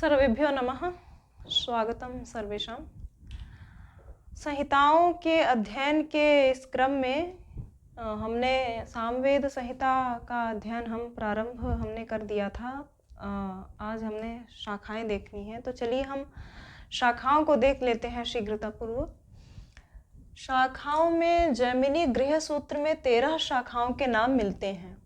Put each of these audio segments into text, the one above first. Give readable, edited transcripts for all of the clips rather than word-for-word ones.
सर्वेभ्यो नमः। स्वागतम सर्वेषां। संहिताओं के अध्ययन के इस क्रम में हमने सामवेद संहिता का अध्ययन प्रारंभ हमने कर दिया था। आज हमने शाखाएं देखनी है, तो चलिए हम शाखाओं को देख लेते हैं शीघ्रतापूर्वक। शाखाओं में जैमिनी गृह सूत्र में 13 शाखाओं के नाम मिलते हैं।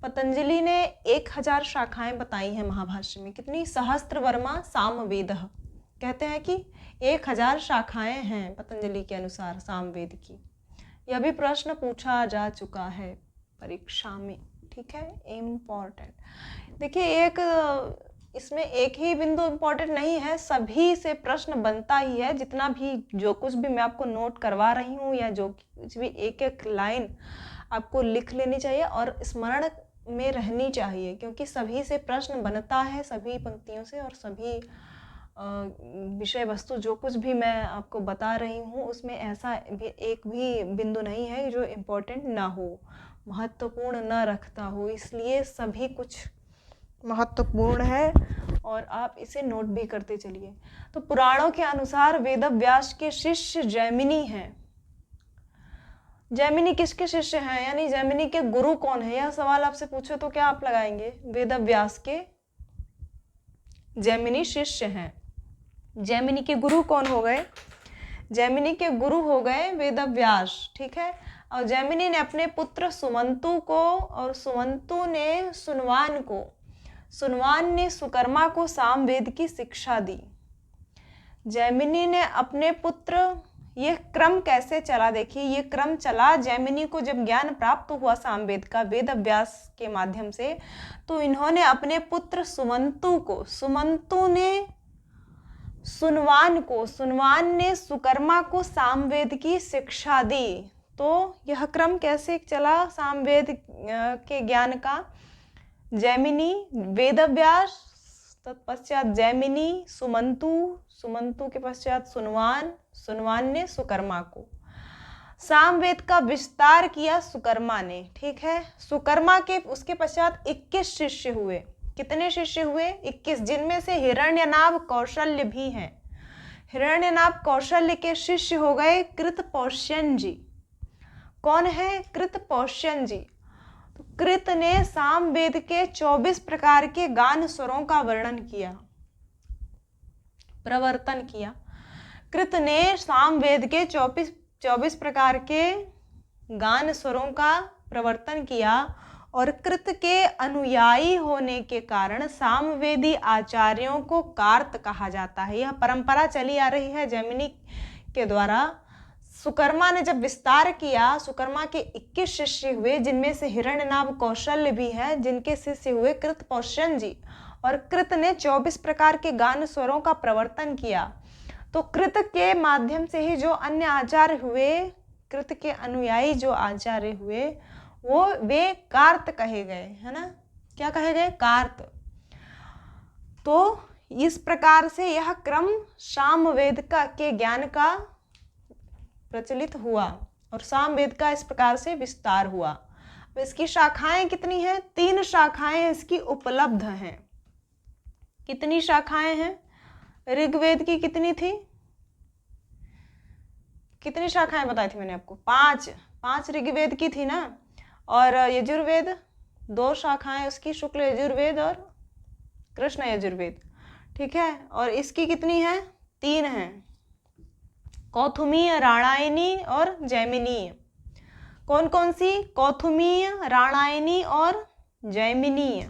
पतंजलि ने 1000 शाखाएं बताई हैं महाभाष्य में। कितनी? सहस्त्र वर्मा सामवेदः। कहते हैं कि 1000 शाखाएं हैं पतंजलि के अनुसार सामवेद की। यह भी प्रश्न पूछा जा चुका है परीक्षा में, ठीक है, इम्पोर्टेंट। देखिए, इसमें एक ही बिंदु इम्पोर्टेंट नहीं है, सभी से प्रश्न बनता ही है। जितना भी जो कुछ भी मैं आपको नोट करवा रही हूँ या जो कुछ भी एक एक लाइन आपको लिख लेनी चाहिए और स्मरण में रहनी चाहिए, क्योंकि सभी से प्रश्न बनता है, सभी पंक्तियों से। और सभी विषय वस्तु जो कुछ भी मैं आपको बता रही हूँ उसमें ऐसा एक भी बिंदु नहीं है जो इम्पोर्टेंट ना हो, महत्वपूर्ण न रखता हो। इसलिए सभी कुछ महत्वपूर्ण है और आप इसे नोट भी करते चलिए। तो पुराणों के अनुसार वेदव्यास के शिष्य जैमिनी हैं। जैमिनी किसके शिष्य हैं, यानी जैमिनी के गुरु कौन है? यह सवाल आपसे पूछो तो क्या आप लगाएंगे? वेदव्यास के जैमिनी शिष्य हैं। जैमिनी के गुरु कौन हो गए? जैमिनी के गुरु हो गए वेदव्यास, ठीक है। और जैमिनी ने अपने पुत्र सुमंतु को, और सुमंतु ने सुनवान को, सुनवान ने सुकर्मा को सामवेद की शिक्षा दी। जैमिनी ने अपने पुत्र, ये क्रम कैसे चला देखिए, ये क्रम चला। जैमिनी को जब ज्ञान प्राप्त हुआ सामवेद का वेदव्यास के माध्यम से, तो इन्होंने अपने पुत्र सुमंतु को, सुमंतु ने सुनवान को, सुनवान ने सुकर्मा को सामवेद की शिक्षा दी। तो यह क्रम कैसे चला सामवेद के ज्ञान का? जैमिनी, वेदव्यास, तत्पश्चात जैमिनी, सुमंतु, सुमंतु के पश्चात सुनवान, सुनवान ने सुकर्मा को। सामवेद का विस्तार किया सुकर्मा ने, ठीक है। सुकर्मा के उसके पश्चात 21 शिष्य हुए। कितने शिष्य हुए? 21, जिनमें से हिरण्यनाभ कौशल्य भी हैं। हिरण्यनाभ कौशल्य के शिष्य हो गए कृतपौष्यन जी। कौन है? कृतपौष्यन जी। तो कृत ने सामवेद के 24 प्रकार के गान स्वरों का वर्णन किया, प्रवर्तन किया। कृत ने सामवेद के 24 प्रकार के गान स्वरों का प्रवर्तन किया, और कृत के अनुयायी होने के कारण सामवेदी आचार्यों को कार्त कहा जाता है। यह परंपरा चली आ रही है जैमिनी के द्वारा। सुकर्मा ने जब विस्तार किया, सुकर्मा के 21 शिष्य हुए, जिनमें से हिरण्यनाभ कौशल्य भी है, जिनके शिष्य हुए कृतपौष्यन जी। और कृत ने 24 प्रकार के गान स्वरों का प्रवर्तन किया। तो कृत के माध्यम से ही जो अन्य आचार्य हुए, कृत के अनुयायी जो आचार्य हुए, वे कार्त कहे गए, है ना। क्या कहे गए? कार्त। तो इस प्रकार से यह क्रम सामवेद के ज्ञान का प्रचलित हुआ और सामवेद का इस प्रकार से विस्तार हुआ। अब इसकी शाखाएं कितनी हैं? 3 शाखाएं इसकी उपलब्ध हैं। कितनी शाखाएं हैं? ऋग्वेद की कितनी थी? कितनी शाखाएं बताई थी मैंने आपको? 5 ऋग्वेद की थी ना। और यजुर्वेद 2 शाखाएं उसकी, शुक्ल यजुर्वेद और कृष्ण यजुर्वेद, ठीक है। और इसकी कितनी है? 3 हैं, कौथुमीय, राणायनी और जैमिनीय। कौन कौन सी? कौथुमीय, राणायनी और जैमिनीय।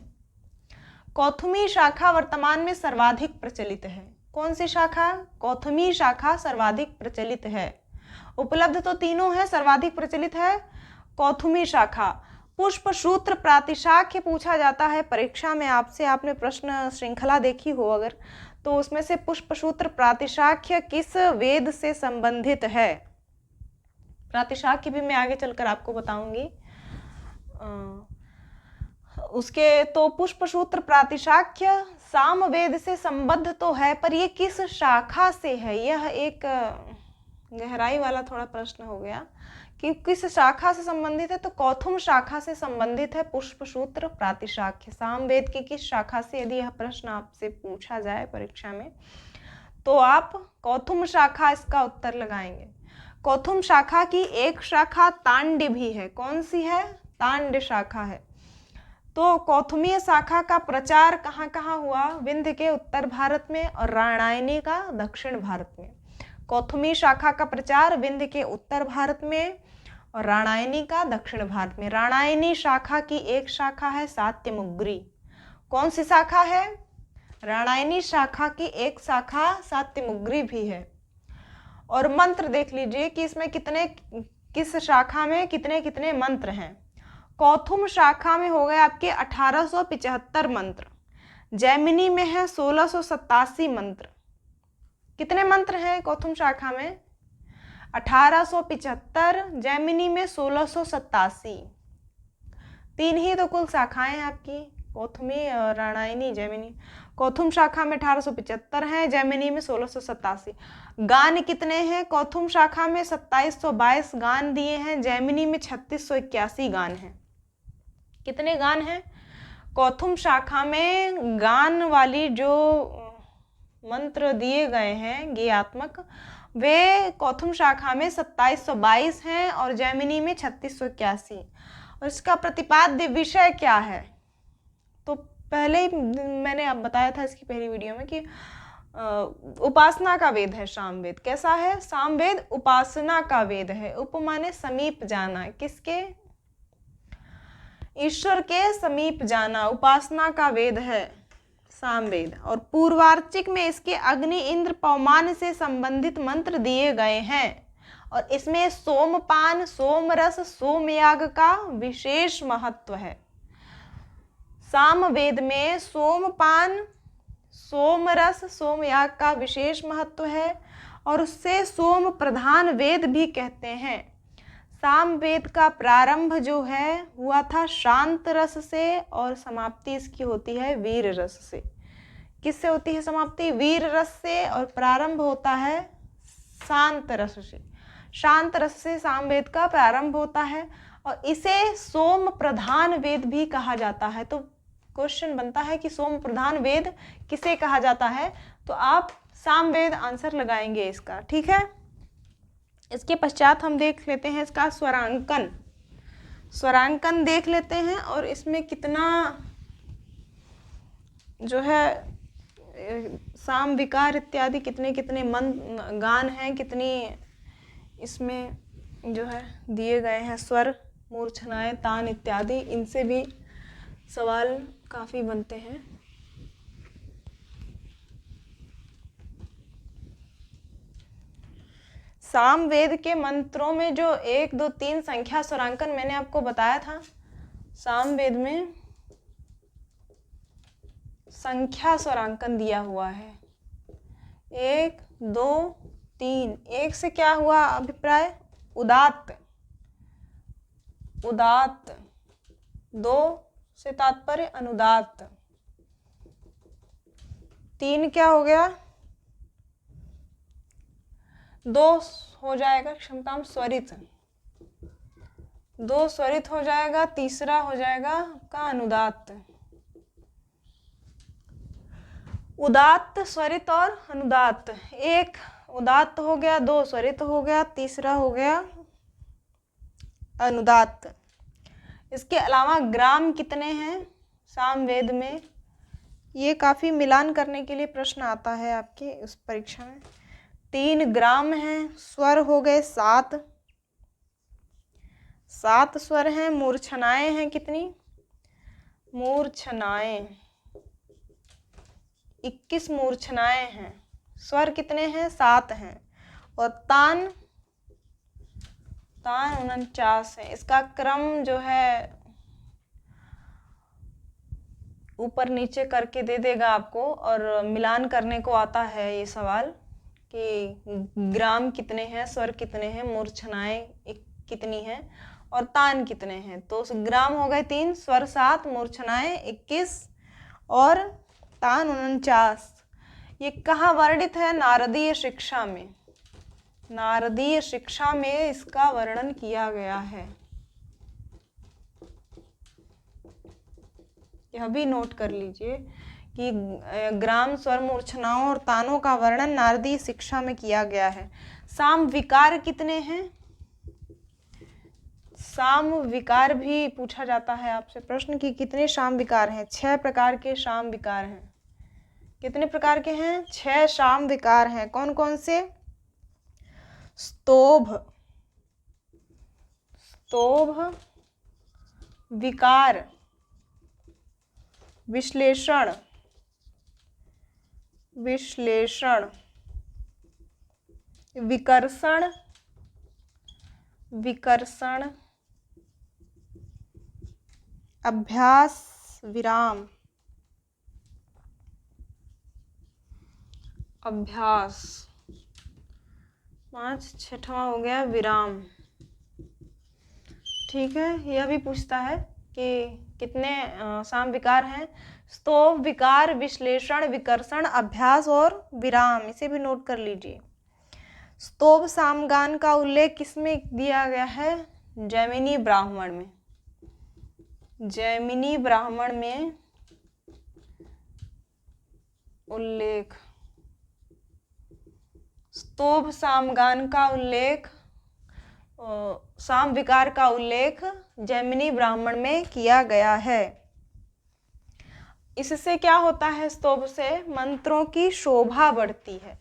कौथुमी शाखा वर्तमान में सर्वाधिक प्रचलित है। कौन सी शाखा? कौथुमी शाखा सर्वाधिक प्रचलित है। उपलब्ध तो तीनों है, सर्वाधिक प्रचलित है कौथुमी शाखा। पुष्प सूत्र प्रातिशाख्य पूछा जाता है परीक्षा में आपसे, आपने प्रश्न श्रृंखला देखी हो अगर, तो उसमें से पुष्प सूत्र प्रातिशाख्य किस वेद से संबंधित है? प्रातिशाख्य भी मैं आगे चलकर आपको बताऊंगी। उसके तो पुष्प सूत्र प्रातिशाख्य सामवेद से संबद्ध तो है, पर ये किस शाखा से है? यह एक गहराई वाला थोड़ा प्रश्न हो गया, कि किस शाखा से संबंधित है, तो कौथुम शाखा से संबंधित है पुष्पसूत्र प्रातिशाख्य। सामवेद की किस शाखा से यदि यह प्रश्न आपसे पूछा जाए परीक्षा में तो आप कौथुम शाखा इसका उत्तर लगाएंगे। कौथुम शाखा की एक शाखा तांड्य भी है। कौन सी है? तांड्य शाखा है। तो कौथुमीय शाखा का प्रचार कहाँ कहाँ हुआ? विंध्य के उत्तर भारत में और राणायनी का दक्षिण भारत में। कौथुमी शाखा का प्रचार विंध्य के उत्तर भारत में और राणायनी का दक्षिण भारत में। राणायनी शाखा की एक शाखा है सात्यमुग्री। कौन सी शाखा है? राणायनी शाखा की एक शाखा सात्यमुग्री भी है। और मंत्र देख लीजिए कि इसमें किस शाखा में कितने कितने मंत्र हैं। कौथुम शाखा में हो गए आपके 1875 मंत्र, जैमिनी में है 1687 मंत्र। कितने मंत्र हैं कौथुम शाखा में? 1875, जैमिनी में 1687। 3 ही तो कुल शाखाएं हैं आपकी, कौथुमी और राणायनी, जैमिनी। कौथुम शाखा में 1875 हैं, जैमिनी में 1687। गान कितने हैं? कौथुम शाखा में 2722 गान दिए हैं, जैमिनी में 3681 गान हैं। कितने गान हैं? कौथुम शाखा में गान वाली जो मंत्र दिए गए हैं गेयात्मक, वे कौथुम शाखा में 2722 हैं और जैमिनी में 3681। और इसका प्रतिपाद्य विषय क्या है? तो पहले ही मैंने अब बताया था इसकी पहली वीडियो में कि उपासना का वेद है सामवेद। कैसा है? सामवेद उपासना का वेद है। उप माने समीप जाना, किसके? ईश्वर के समीप जाना, उपासना का वेद है सामवेद। और पूर्वार्चिक में इसके अग्नि, इंद्र, पवमान से संबंधित मंत्र दिए गए हैं और इसमें सोमपान, सोमरस, सोमयाग का विशेष महत्व है। सामवेद में सोमपान, सोमरस, सोमयाग का विशेष महत्व है और उससे सोम प्रधान वेद भी कहते हैं। सामवेद का प्रारंभ जो है हुआ था शांत रस से और समाप्ति इसकी होती है वीर रस से। किससे होती है समाप्ति? वीर रस से, और प्रारंभ होता है शांत रस से। शांत रस से सामवेद का प्रारंभ होता है और इसे सोम प्रधान वेद भी कहा जाता है। तो क्वेश्चन बनता है कि सोम प्रधान वेद किसे कहा जाता है? तो आप सामवेद आंसर लगाएंगे इसका, ठीक है। इसके पश्चात हम देख लेते हैं इसका स्वरांकन। स्वरांकन देख लेते हैं और इसमें कितना जो है साम विकार इत्यादि कितने कितने गान हैं, कितनी इसमें जो है दिए गए हैं स्वर, मूर्छनाएं, तान इत्यादि, इनसे भी सवाल काफ़ी बनते हैं। सामवेद के मंत्रों में जो 1, 2, 3 संख्या स्वरांकन मैंने आपको बताया था, सामवेद में संख्या स्वरांकन दिया हुआ है 1, 2, 3। 1 से क्या हुआ अभिप्राय? उदात्त, उदात्त। 2 से तात्पर्य अनुदात्त। 3 क्या हो गया? 2 हो जाएगा क्षमताम स्वरित, 2 स्वरित हो जाएगा। तीसरा हो जाएगा का अनुदात्त। उदात्त, स्वरित और अनुदात्त। 1 उदात्त हो गया, 2 स्वरित हो गया, तीसरा हो गया अनुदात्त। इसके अलावा ग्राम कितने हैं सामवेद में? ये काफ़ी मिलान करने के लिए प्रश्न आता है आपके उस परीक्षा में। 3 ग्राम हैं। स्वर हो गए 7, 7 स्वर हैं। मूर्छनाएं हैं कितनी? मूर्छनाएं 21 मूर्छनाएं हैं। स्वर कितने हैं? 7 हैं। और तान 49 है। इसका क्रम जो है ऊपर नीचे करके दे देगा आपको, और मिलान करने को आता है ये सवाल कि ग्राम कितने हैं, स्वर कितने हैं, मूर्छनाएं कितनी हैं और तान कितने हैं। तो ग्राम हो गए 3, स्वर 7, मूर्छनाएं 21 और तान 49। ये कहाँ वर्णित है? नारदीय शिक्षा में। नारदीय शिक्षा में इसका वर्णन किया गया है। यह भी नोट कर लीजिए कि ग्राम, स्वर, मूर्छनाओं और तानों का वर्णन नारदीय शिक्षा में किया गया है। साम विकार कितने हैं? साम विकार भी पूछा जाता है आपसे प्रश्न कि कितने साम विकार हैं। 6 प्रकार के साम विकार हैं। कितने प्रकार के हैं? 6 साम विकार हैं। कौन कौन से? स्तोभ, विकार, विश्लेषण, विकर्षण, अभ्यास, विराम, अभ्यास। 5, 6वां हो गया विराम। ठीक है, यह भी पूछता है कि कितने साम विकार हैं। स्तोभ, विकार, विश्लेषण, विकर्षण, अभ्यास और विराम। इसे भी नोट कर लीजिए। स्तोभ सामगान का उल्लेख किसमें दिया गया है? जैमिनी ब्राह्मण में। जैमिनी ब्राह्मण में उल्लेख। स्तोभ सामगान का उल्लेख, साम विकार का उल्लेख जैमिनी ब्राह्मण में किया गया है। इससे क्या होता है? स्तोभ से मंत्रों की शोभा बढ़ती है।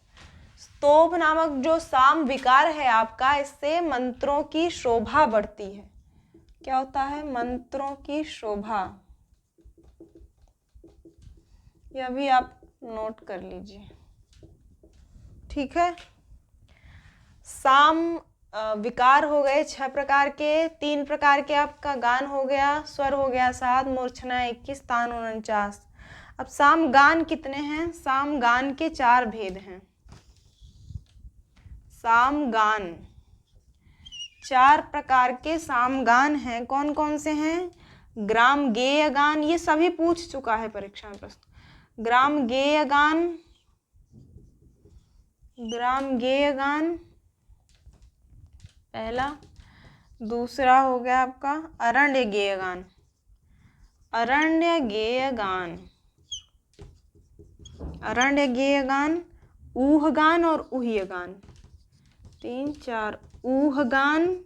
स्तोभ नामक जो साम विकार है आपका, इससे मंत्रों की शोभा बढ़ती है। क्या होता है? मंत्रों की शोभा। यह भी आप नोट कर लीजिए। ठीक है, साम विकार हो गए 6 प्रकार के। 3 प्रकार के आपका गान हो गया। स्वर हो गया 7, मूर्छना 21, तान 49। अब साम गान कितने हैं? साम गान के 4 भेद हैं। साम गान 4 प्रकार के साम गान हैं। कौन कौन से हैं? ग्राम गेय गान, ये सभी पूछ चुका है परीक्षा में प्रश्न। ग्राम गेय गान, पहला। दूसरा हो गया आपका अरण्य गेय गान, ऊह गान और ऊह्य गान। 3, 4 ऊह गान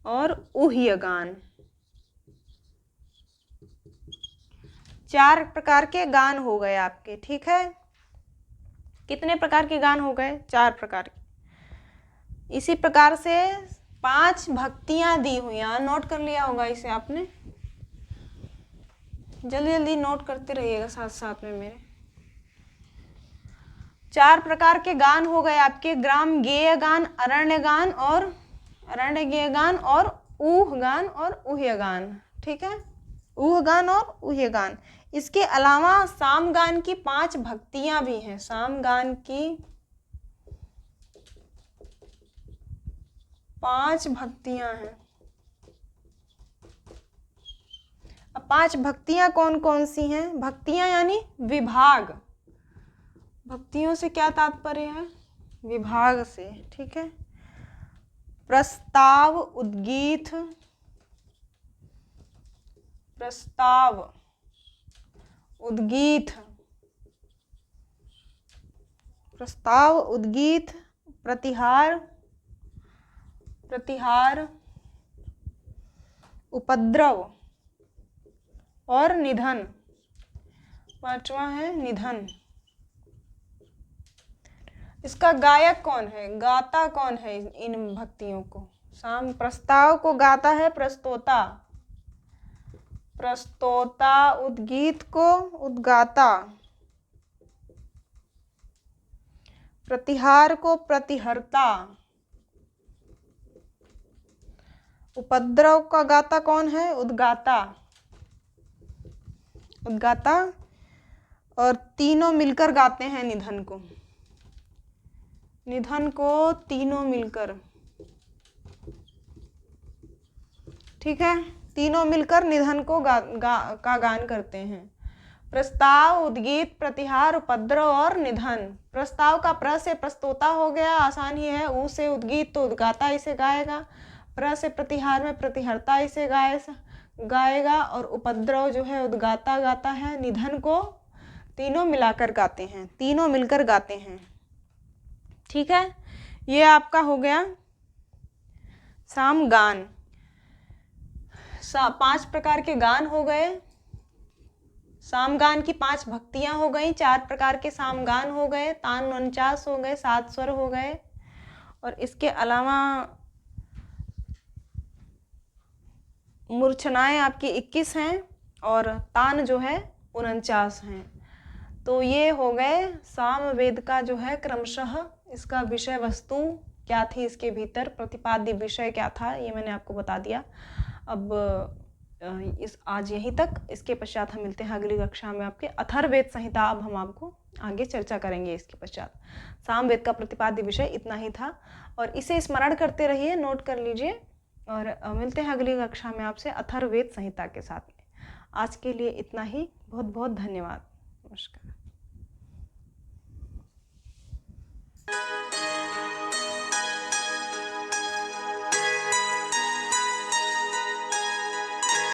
और ऊह्य गान। 4 प्रकार के गान हो गए आपके। ठीक है, कितने प्रकार के गान हो गए? 4 प्रकार के। इसी प्रकार से 5 भक्तियां दी हुई हैं। नोट कर लिया होगा इसे आपने। जल्दी जल्दी नोट करते रहिएगा साथ साथ में मेरे। 4 प्रकार के गान हो गए आपके। ग्राम गेय गान, अरण्य गेय गान और ऊह गान और ऊह्य गान। ठीक है, ऊह गान और ऊह्य गान। इसके अलावा साम गान की 5 भक्तियां भी हैं। साम गान की 5 भक्तियां हैं। अब 5 भक्तियां कौन कौन सी हैं? भक्तियां यानी विभाग। भक्तियों से क्या तात्पर्य है? विभाग से। ठीक है, प्रस्ताव, उद्गीत, प्रतिहार, उपद्रव और निधन। 5वां है निधन। इसका गायक कौन है? गाता कौन है इन भक्तियों को? साम प्रस्ताव को गाता है प्रस्तोता, उद्गीत को उद्गाता, प्रतिहार को प्रतिहर्ता, उपद्रव का गाता कौन है? उद्गाता, और तीनों मिलकर गाते हैं निधन को तीनों मिलकर। ठीक है, तीनों मिलकर निधन को का गान करते हैं। प्रस्ताव, उद्गीत, प्रतिहार, उपद्रव और निधन। प्रस्ताव का प्र से प्रस्तोता हो गया, आसान ही है। उ से उद्गीत तो उद्गाता इसे गाएगा। प्र से प्रतिहार में प्रतिहर्ता इसे गाएगा। और उपद्रव जो है उद्गाता गाता है। निधन को तीनों मिलाकर गाते हैं, तीनों मिलकर गाते हैं। ठीक है, ये आपका हो गया सामगान। 5 प्रकार के गान हो गए। सामगान की 5 भक्तियां हो गई, 4 प्रकार के सामगान हो गए, तान 49 हो गए, 7 स्वर हो गए। और इसके अलावा मूर्छनाएं आपकी 21 हैं और तान जो है 49 हैं। तो ये हो गए सामवेद का जो है क्रमशः इसका विषय वस्तु क्या थी, इसके भीतर प्रतिपाद्य विषय क्या था, ये मैंने आपको बता दिया। अब आज यहीं तक। इसके पश्चात हम मिलते हैं अगली कक्षा में आपके अथर्ववेद संहिता। अब हम आपको आगे चर्चा करेंगे इसके पश्चात। सामवेद का प्रतिपाद्य विषय इतना ही था और इसे स्मरण करते रहिए, नोट कर लीजिए। और मिलते हैं अगली कक्षा में आपसे अथर्ववेद संहिता के साथ में। आज के लिए इतना ही। बहुत बहुत धन्यवाद। नमस्कार।